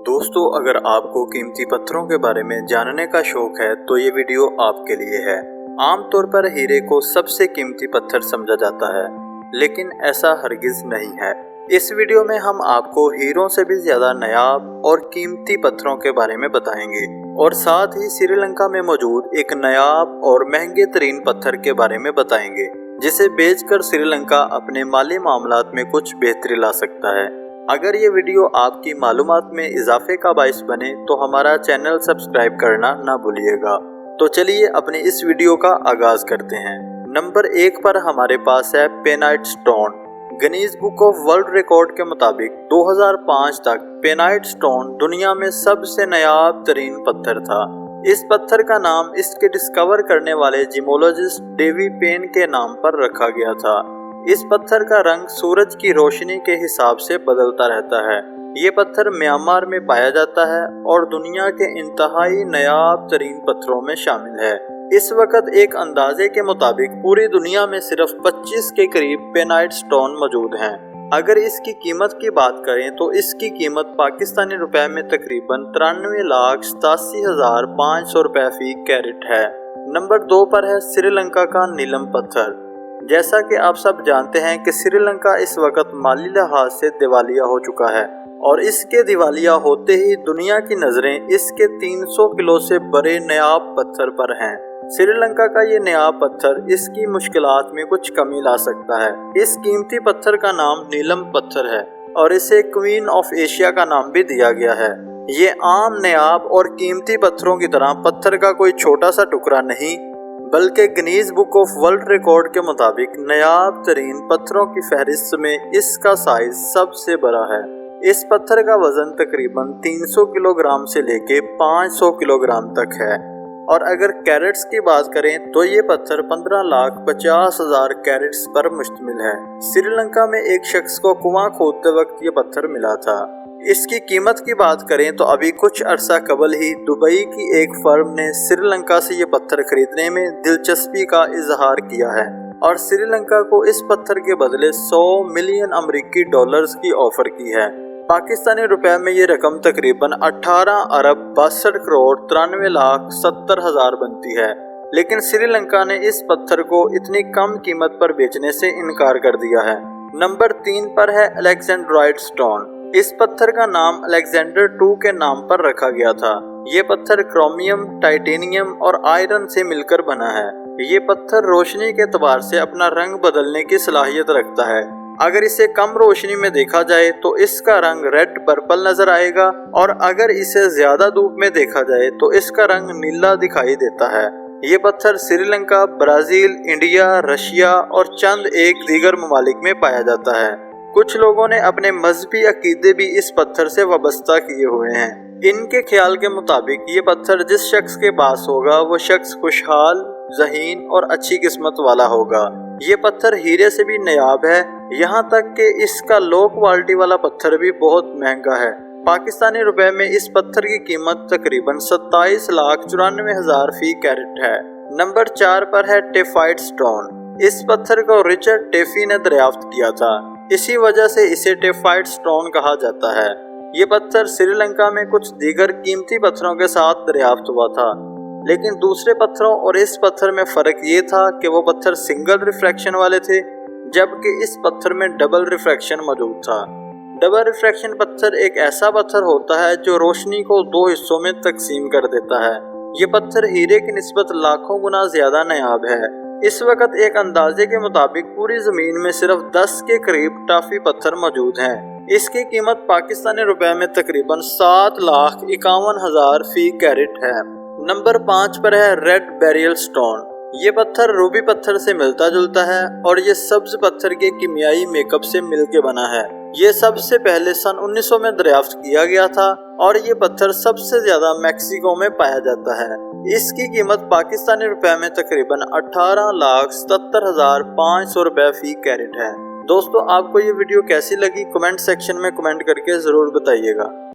दोस्तों, अगर आपको कीमती पत्थरों के बारे में जानने का शौक है तो ये वीडियो आपके लिए है। आमतौर पर हीरे को सबसे कीमती पत्थर समझा जाता है, लेकिन ऐसा हरगिज नहीं है। इस वीडियो में हम आपको हीरों से भी ज्यादा नायाब और कीमती पत्थरों के बारे में बताएंगे और साथ ही श्रीलंका में मौजूद एक नायाब और महंगे तरीन पत्थर के बारे में बताएंगे, जिसे बेचकर श्रीलंका अपने माली मामलात में कुछ बेहतरी ला सकता है। अगर ये वीडियो आपकी मालूमात में इजाफे का बाइस बने तो हमारा चैनल सब्सक्राइब करना ना भूलिएगा। तो चलिए अपने इस वीडियो का आगाज करते हैं। नंबर 1 पर हमारे पास है painite stone. Guinness book of world record के मुताबिक 2005 तक पेनाइट स्टोन दुनिया में सबसे नायाब तरीन पत्थर था। इस पत्थर का नाम इसके डिस्कवर करने वाले जिमोलॉजिस्ट डेवी पेन के नाम पर रखा गया था। इस पत्थर का रंग सूरज की रोशनी के हिसाब से बदलता रहता है। ये पत्थर म्यांमार में पाया जाता है और दुनिया के इंतहाई नायाब तरीन पत्थरों में शामिल है। इस वक्त एक अंदाजे के मुताबिक पूरी दुनिया में सिर्फ 25 के करीब पेनाइट स्टोन मौजूद हैं। अगर इसकी कीमत की बात करें तो इसकी कीमत पाकिस्तानी रुपए में तकरीबन 93,87,500 रुपए फी कैरेट है। नंबर 2 पर है श्रीलंका का नीलम पत्थर। जैसा कि आप सब जानते हैं कि श्रीलंका इस वक्त माली लिहाज से दिवालिया हो चुका है और इसके दिवालिया होते ही दुनिया की नजरें इसके 300 किलो से बड़े नायाब पत्थर पर हैं। श्रीलंका का ये नायाब पत्थर इसकी मुश्किलात में कुछ कमी ला सकता है। इस कीमती पत्थर का नाम नीलम पत्थर है और इसे क्वीन ऑफ एशिया का नाम भी दिया गया है। ये आम नायाब और कीमती पत्थरों की तरह पत्थर का कोई छोटा सा टुकड़ा नहीं, बल्कि Guinness book of world record के मुताबिक नायाब तरीन पत्थरों की फहरिस्त में इसका साइज सबसे बड़ा है। इस पत्थर का वजन तकरीबन 300 किलोग्राम से लेके 500 किलोग्राम तक है और अगर कैरेट्स की बात करें तो ये पत्थर 15,50,000 कैरेट्स पर मुश्तमिल है। श्रीलंका में एक शख्स को कुआं खोदते वक्त ये पत्थर मिला था। इसकी कीमत की बात करें तो अभी कुछ अरसा कबल ही दुबई की एक फर्म ने श्रीलंका से ये पत्थर खरीदने में दिलचस्पी का इजहार किया है और श्रीलंका को इस पत्थर के बदले 100 मिलियन अमेरिकी डॉलर्स की ऑफर की है। पाकिस्तानी रुपए में ये रकम तकरीबन 18 अरब 62 करोड़ 93 लाख 70 हजार बनती है, लेकिन श्रीलंका ने इस पत्थर को इतनी कम कीमत पर बेचने से इनकार कर दिया है। नंबर 3 पर है अलेक्जेंड्राइट स्टोन। इस पत्थर का नाम अलेक्जेंडर II के नाम पर रखा गया था। ये पत्थर क्रोमियम, टाइटेनियम और आयरन से मिलकर बना है। ये पत्थर रोशनी के एतबार से अपना रंग बदलने की सलाहियत रखता है। अगर इसे कम रोशनी में देखा जाए तो इसका रंग रेड पर्पल नजर आएगा और अगर इसे ज्यादा धूप में देखा जाए तो इसका रंग नीला दिखाई देता है। ये पत्थर श्रीलंका, ब्राजील, इंडिया, रशिया और चंद एक दीगर ममालिक में पाया जाता है। कुछ लोगों ने अपने मजहबी अकीदे भी इस पत्थर से वाबस्ता किए हुए हैं। इनके ख्याल के मुताबिक ये पत्थर जिस शख्स के पास होगा वो शख्स खुशहाल, ज़हीन और अच्छी किस्मत वाला होगा। ये पत्थर हीरे से भी नायाब है, यहाँ तक कि इसका लो क्वालिटी वाला पत्थर भी बहुत महंगा है। पाकिस्तानी रुपए में इस पत्थर की कीमत तकरीबन 27,94,000 फी कैरेट है। नंबर 4 पर है टेफाइट स्टोन। इस पत्थर को रिचर्ड टेफी ने दरियाफ्त किया था, इसी वजह से इसे टेफाइट स्टोन कहा जाता है। ये पत्थर श्रीलंका में कुछ दीगर कीमती पत्थरों के साथ दरियाफ्त हुआ था, लेकिन दूसरे पत्थरों और इस पत्थर में फर्क ये था कि वो पत्थर सिंगल रिफ्रैक्शन वाले थे, जबकि इस पत्थर में डबल रिफ्रैक्शन मौजूद था। डबल रिफ्रैक्शन पत्थर एक ऐसा पत्थर होता है जो रोशनी को 2 हिस्सों में तकसीम कर देता है। ये पत्थर हीरे की निस्बत लाखों गुना ज्यादा नायाब है। इस वक्त एक अंदाजे के मुताबिक पूरी जमीन में सिर्फ 10 के करीब टाफी पत्थर मौजूद हैं। इसकी कीमत पाकिस्तानी रुपए में तकरीबन 7,51,000 फी कैरेट है। नंबर 5 पर है रेड बेरियल स्टोन। ये पत्थर रूबी पत्थर से मिलता जुलता है और ये सब्ज पत्थर के कीमियाई मेकअप से मिलके बना है। ये सबसे पहले सन 1900 में दरियाफ्त किया गया था और ये पत्थर सबसे ज्यादा मैक्सिको में पाया जाता है। इसकी कीमत पाकिस्तानी रुपए में तकरीबन 18,77,500 रुपए फी कैरेट है। दोस्तों, आपको ये वीडियो कैसी लगी कमेंट सेक्शन में कमेंट करके जरूर बताइएगा।